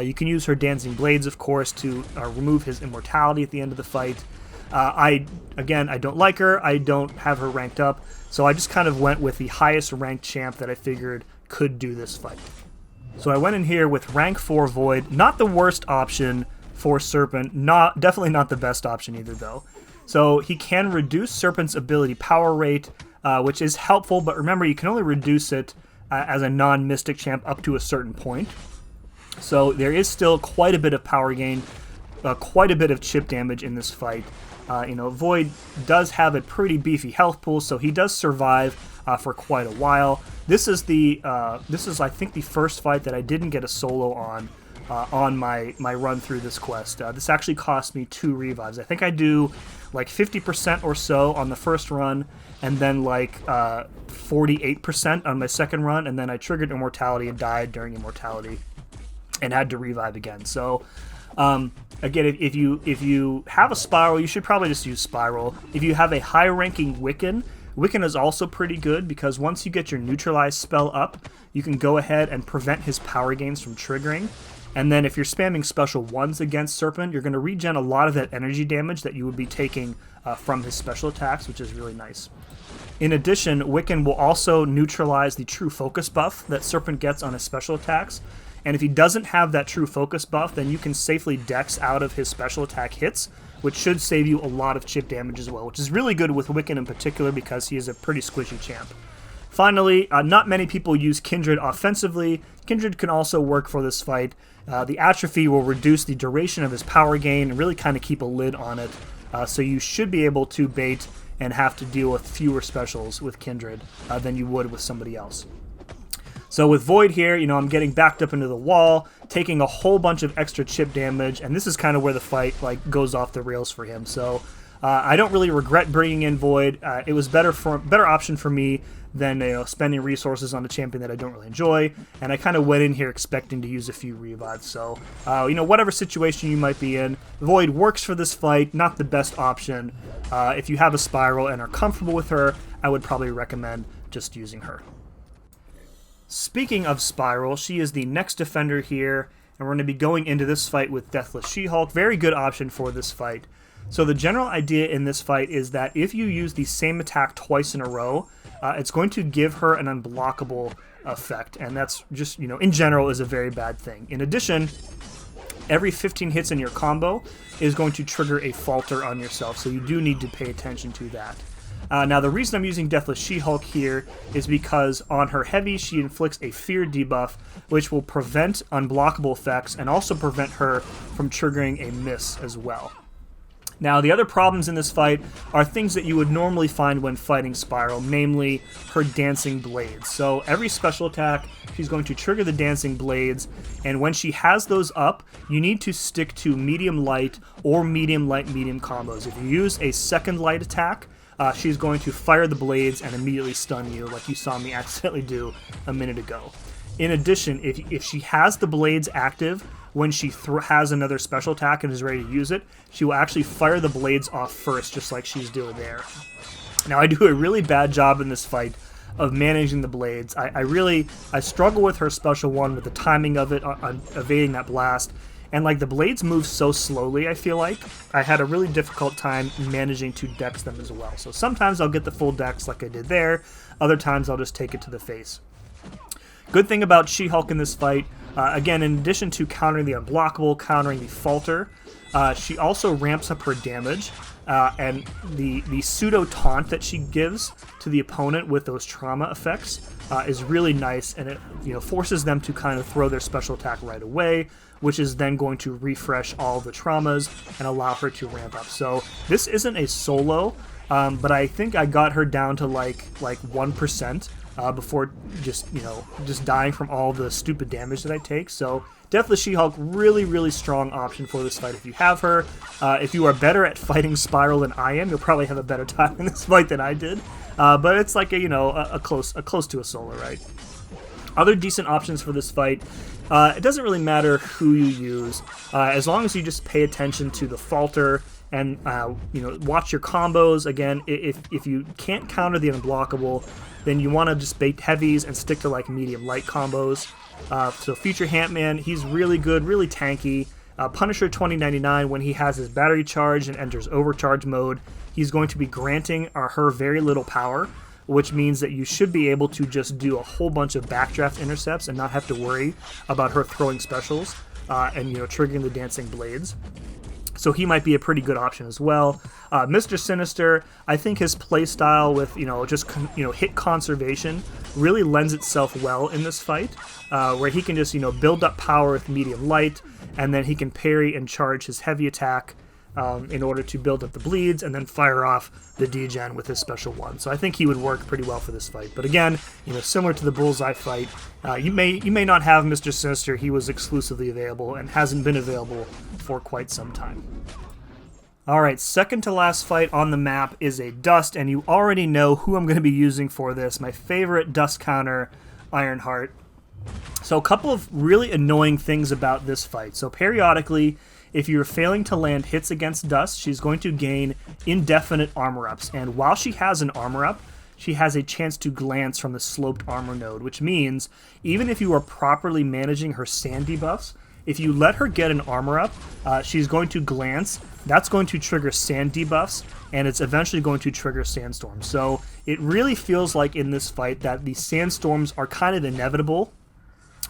You can use her Dancing Blades, of course, to remove his immortality at the end of the fight. I don't like her. I don't have her ranked up, so I just kind of went with the highest ranked champ that I figured could do this fight. So I went in here with rank 4 Void. Not the worst option for Serpent. Definitely not the best option either, though. So he can reduce Serpent's ability power rate, which is helpful, but remember, you can only reduce it as a non-Mystic champ up to a certain point. So there is still quite a bit of power gain. quite a bit of chip damage in this fight. You know, Void does have a pretty beefy health pool, so he does survive for quite a while. This is I think the first fight that I didn't get a solo on my run through this quest. This actually cost me 2 revives. I think I do like 50% or so on the first run, and then like 48% on my second run, and then I triggered Immortality and died during Immortality and had to revive again. So again, if you have a Spiral, you should probably just use Spiral. If you have a high-ranking Wiccan is also pretty good, because once you get your Neutralize spell up, you can go ahead and prevent his power gains from triggering. And then if you're spamming special 1s against Serpent, you're going to regen a lot of that energy damage that you would be taking from his special attacks, which is really nice. In addition, Wiccan will also neutralize the True Focus buff that Serpent gets on his special attacks. And if he doesn't have that True Focus buff, then you can safely dex out of his special attack hits, which should save you a lot of chip damage as well, which is really good with Wiccan in particular because he is a pretty squishy champ. Finally, not many people use Kindred offensively. Kindred can also work for this fight. The Atrophy will reduce the duration of his power gain and really kind of keep a lid on it. So you should be able to bait and have to deal with fewer specials with Kindred than you would with somebody else. So with Void here, you know, I'm getting backed up into the wall, taking a whole bunch of extra chip damage, and this is kind of where the fight like goes off the rails for him. So I don't really regret bringing in Void. It was better option for me than spending resources on a champion that I don't really enjoy, and I kind of went in here expecting to use a few revives. So whatever situation you might be in, Void works for this fight. Not the best option. If you have a Spiral and are comfortable with her, I would probably recommend just using her. Speaking of Spiral, she is the next defender here, and we're going to be going into this fight with Deathless She-Hulk. Very good option for this fight. So the general idea in this fight is that if you use the same attack twice in a row, it's going to give her an unblockable effect, and that's just, in general is a very bad thing. In addition, every 15 hits in your combo is going to trigger a falter on yourself, so you do need to pay attention to that. Now, the reason I'm using Deathless She-Hulk here is because on her heavy, she inflicts a fear debuff, which will prevent unblockable effects and also prevent her from triggering a miss as well. Now, the other problems in this fight are things that you would normally find when fighting Spiral, namely her Dancing Blades. So every special attack, she's going to trigger the Dancing Blades, and when she has those up, you need to stick to medium light or medium light medium combos. If you use a second light attack, she's going to fire the blades and immediately stun you, like you saw me accidentally do a minute ago. In addition, if she has the blades active when she has another special attack and is ready to use it, she will actually fire the blades off first, just like she's doing there. Now, I do a really bad job in this fight of managing the blades. I struggle with her special one, with the timing of it, on evading that blast. And like the blades move so slowly, I feel like I had a really difficult time managing to dex them as well. So sometimes I'll get the full dex like I did there. Other times I'll just take it to the face. Good thing about She-Hulk in this fight, again, in addition to countering the unblockable, countering the falter, she also ramps up her damage. And the pseudo taunt that she gives to the opponent with those trauma effects is really nice, and it forces them to kind of throw their special attack right away, which is then going to refresh all the traumas and allow her to ramp up. So this isn't a solo, but I think I got her down to like 1% before just dying from all the stupid damage that I take. So Deathless She-Hulk, really, really strong option for this fight if you have her. If you are better at fighting Spiral than I am, you'll probably have a better time in this fight than I did. But it's like a close to a solo, right? Other decent options for this fight, it doesn't really matter who you use, as long as you just pay attention to the falter and watch your combos. Again, if you can't counter the unblockable, then you want to just bait heavies and stick to like medium light combos. So Future Ant-Man, he's really good, really tanky. Punisher 2099, when he has his battery charge and enters overcharge mode, he's going to be granting her very little power, which means that you should be able to just do a whole bunch of backdraft intercepts and not have to worry about her throwing specials and triggering the Dancing Blades. So he might be a pretty good option as well. Mr. Sinister, I think his playstyle with, just, hit conservation really lends itself well in this fight, where he can just, build up power with medium light, and then he can parry and charge his heavy attack in order to build up the bleeds, and then fire off the degen with his special one. So I think he would work pretty well for this fight. But again, similar to the Bullseye fight, you may not have Mr. Sinister. He was exclusively available and hasn't been available for quite some time. Alright, second to last fight on the map is a Dust, and you already know who I'm going to be using for this. My favorite Dust counter, Ironheart. So a couple of really annoying things about this fight. So periodically, if you're failing to land hits against Dust, she's going to gain indefinite armor ups. And while she has an armor up, she has a chance to glance from the sloped armor node, which means even if you are properly managing her sand debuffs, if you let her get an armor up, she's going to glance. That's going to trigger sand debuffs, and it's eventually going to trigger sandstorms. So it really feels like in this fight that the sandstorms are kind of inevitable,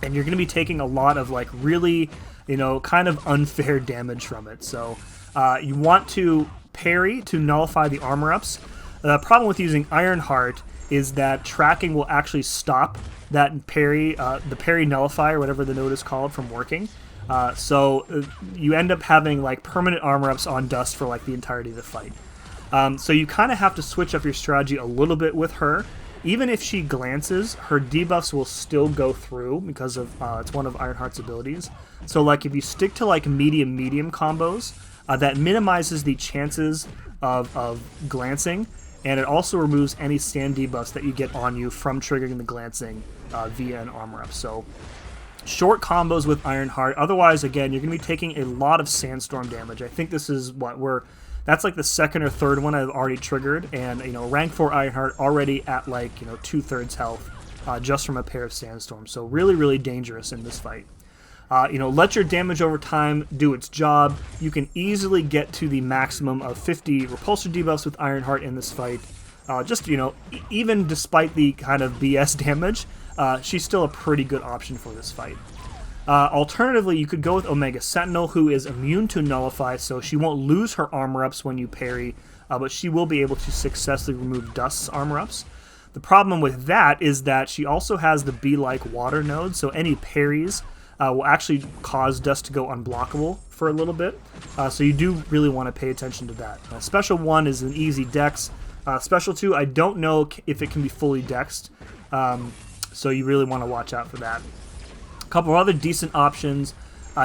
and you're going to be taking a lot of really, kind of unfair damage from it. So you want to parry to nullify the armor ups. The problem with using Ironheart is that tracking will actually stop that parry, the parry nullifier, whatever the node is called, from working. So you end up having permanent armor ups on Dust for the entirety of the fight. So you kind of have to switch up your strategy a little bit with her. Even if she glances, her debuffs will still go through because of it's one of Ironheart's abilities. So if you stick to medium combos, that minimizes the chances of glancing, and it also removes any sand debuffs that you get on you from triggering the glancing via an armor up. So short combos with Ironheart. Otherwise, again, you're going to be taking a lot of sandstorm damage. I think this is that's the second or third one I've already triggered, and rank 4 Ironheart already at 2/3 health just from a pair of sandstorms. So really, really dangerous in this fight. Let your damage over time do its job. You can easily get to the maximum of 50 repulsor debuffs with Ironheart in this fight. Even despite the kind of BS damage, she's still a pretty good option for this fight. Alternatively, you could go with Omega Sentinel, who is immune to Nullify, so she won't lose her armor ups when you parry, but she will be able to successfully remove Dust's armor ups. The problem with that is that she also has the Be-Like Water node, so any parries will actually cause Dust to go unblockable for a little bit, so you do really want to pay attention to that. Special 1 is an easy dex. Special 2, I don't know if it can be fully dexed, so you really want to watch out for that. A couple of other decent options.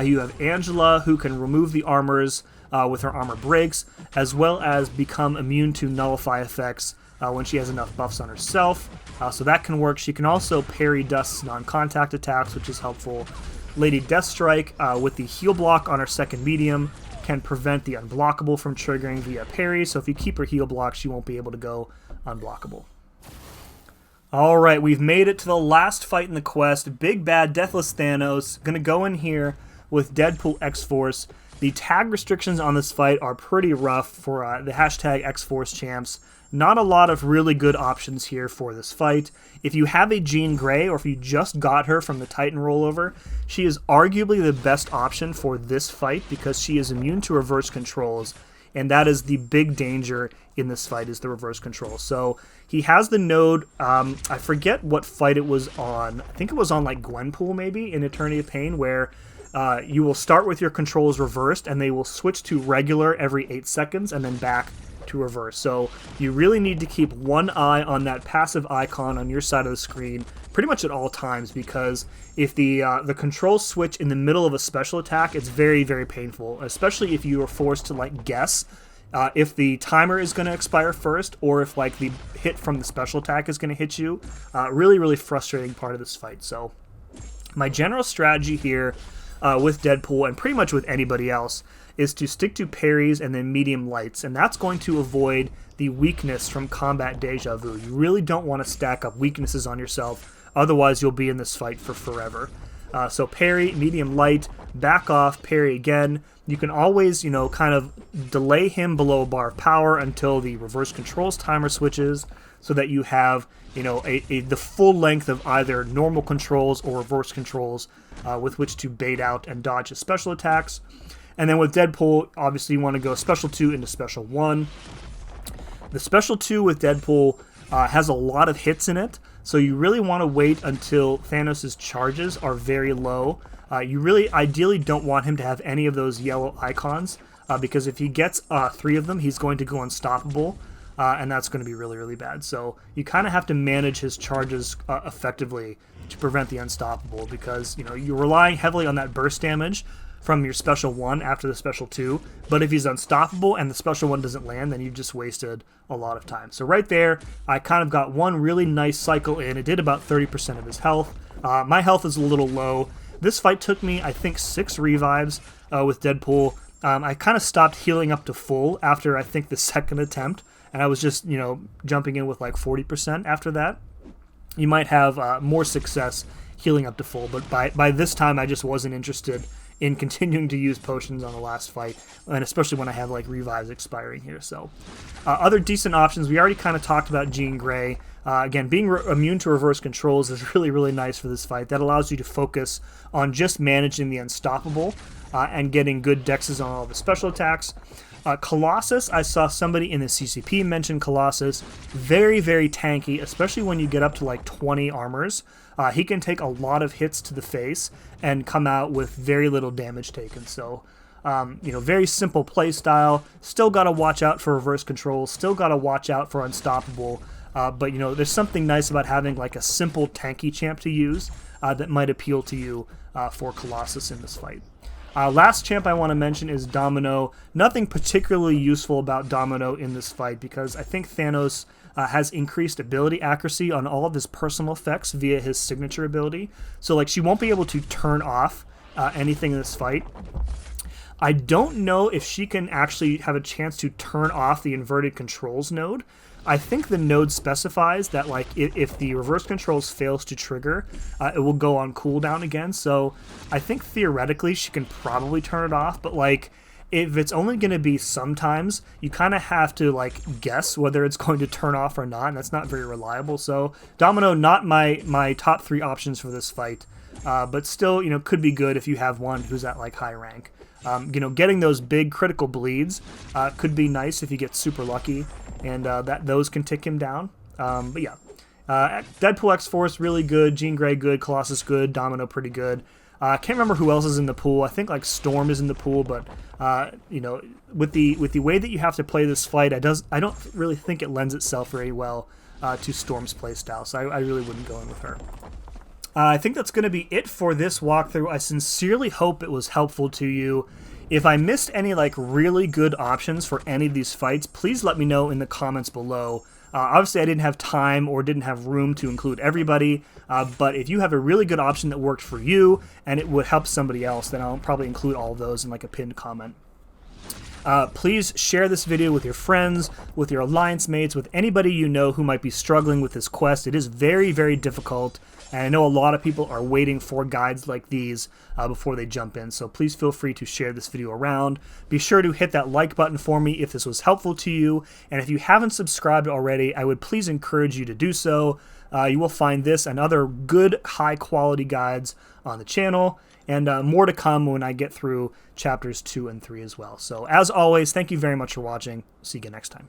You have Angela, who can remove the armors with her armor breaks, as well as become immune to nullify effects when she has enough buffs on herself. So that can work. She can also parry Dust's non-contact attacks, which is helpful. Lady DEATHSTRIKE, with the heal block on her second medium, can prevent the unblockable from triggering via parry. So if you keep her heal block, she won't be able to go unblockable. Alright, we've made it to the last fight in the quest. Big bad Deathless Thanos. Gonna go in here with Deadpool X-Force. The tag restrictions on this fight are pretty rough for the hashtag X-Force champs. Not a lot of really good options here for this fight. If you have a Jean Grey, or if you just got her from the Titan rollover, she is arguably the best option for this fight because she is immune to reverse controls, and that is the big danger in this fight, is the reverse control. So he has the node, I forget what fight it was on. I think it was on Gwenpool maybe in Eternity of Pain, where you will start with your controls reversed and they will switch to regular every 8 seconds and then back to reverse. So you really need to keep one eye on that passive icon on your side of the screen pretty much at all times, because if the controls switch in the middle of a special attack, it's very, very painful, especially if you are forced to guess if the timer is going to expire first, or if the hit from the special attack is going to hit you. Really, really frustrating part of this fight. So my general strategy here with Deadpool, and pretty much with anybody else, is to stick to parries and then medium lights, and that's going to avoid the weakness from combat deja vu. You really don't want to stack up weaknesses on yourself, otherwise you'll be in this fight for forever. So parry, medium light, back off, parry again. You can always, kind of delay him below a bar of power until the reverse controls timer switches, so that you have, the full length of either normal controls or reverse controls with which to bait out and dodge his special attacks. And then with Deadpool, obviously you want to go Special 2 into Special 1. The Special 2 with Deadpool has a lot of hits in it, so you really want to wait until Thanos' charges are very low. You really ideally don't want him to have any of those yellow icons, because if he gets 3 of them, he's going to go unstoppable, and that's going to be really, really bad. So you kind of have to manage his charges effectively to prevent the unstoppable, because you're relying heavily on that burst damage from your Special 1 after the Special 2, but if he's unstoppable and the Special 1 doesn't land, then you've just wasted a lot of time. So right there, I kind of got one really nice cycle in. It did about 30% of his health. My health is a little low. This fight took me, I think, 6 revives with Deadpool. I kind of stopped healing up to full after, I think, the second attempt, and I was just, jumping in with like 40% after that. You might have more success healing up to full, but by this time, I just wasn't interested in continuing to use potions on the last fight, and especially when I have like revives expiring here. So other decent options, we already kind of talked about Jean Grey. Again, being immune to reverse controls is really, really nice for this fight. That allows you to focus on just managing the unstoppable and getting good dexes on all the special attacks. Colossus, I saw somebody in the CCP mention Colossus. Very, very tanky, especially when you get up to like 20 armors. He can take a lot of hits to the face and come out with very little damage taken. So, very simple play style. Still got to watch out for reverse control. Still got to watch out for unstoppable. But, there's something nice about having like a simple tanky champ to use that might appeal to you for Colossus in this fight. Last champ I want to mention is Domino. Nothing particularly useful about Domino in this fight, because I think Thanos has increased ability accuracy on all of his personal effects via his signature ability. So like she won't be able to turn off anything in this fight. I don't know if she can actually have a chance to turn off the inverted controls node. I think the node specifies that like if the reverse controls fails to trigger, it will go on cooldown again. So I think theoretically she can probably turn it off, but like if it's only going to be sometimes, you kind of have to like guess whether it's going to turn off or not, and that's not very reliable. So Domino, not my top 3 options for this fight, but still could be good if you have one who's at like high rank. Getting those big critical bleeds could be nice if you get super lucky, and those can tick him down. But yeah, Deadpool X-Force really good, Jean Grey good, Colossus good, Domino pretty good. I can't remember who else is in the pool. I think like Storm is in the pool, but with the way that you have to play this fight, I don't really think it lends itself very well to Storm's playstyle, so I really wouldn't go in with her. I think that's going to be it for this walkthrough. I sincerely hope it was helpful to you. If I missed any like really good options for any of these fights, please let me know in the comments below. Obviously, I didn't have time or didn't have room to include everybody, but if you have a really good option that worked for you and it would help somebody else, then I'll probably include all of those in like a pinned comment. Please share this video with your friends, with your alliance mates, with anybody you know who might be struggling with this quest. It is very, very difficult, and I know a lot of people are waiting for guides like these before they jump in, so please feel free to share this video around. Be sure to hit that like button for me if this was helpful to you, and if you haven't subscribed already, I would please encourage you to do so. You will find this and other good, high-quality guides on the channel, and more to come when I get through chapters 2 and 3 as well. So as always, thank you very much for watching. See you again next time.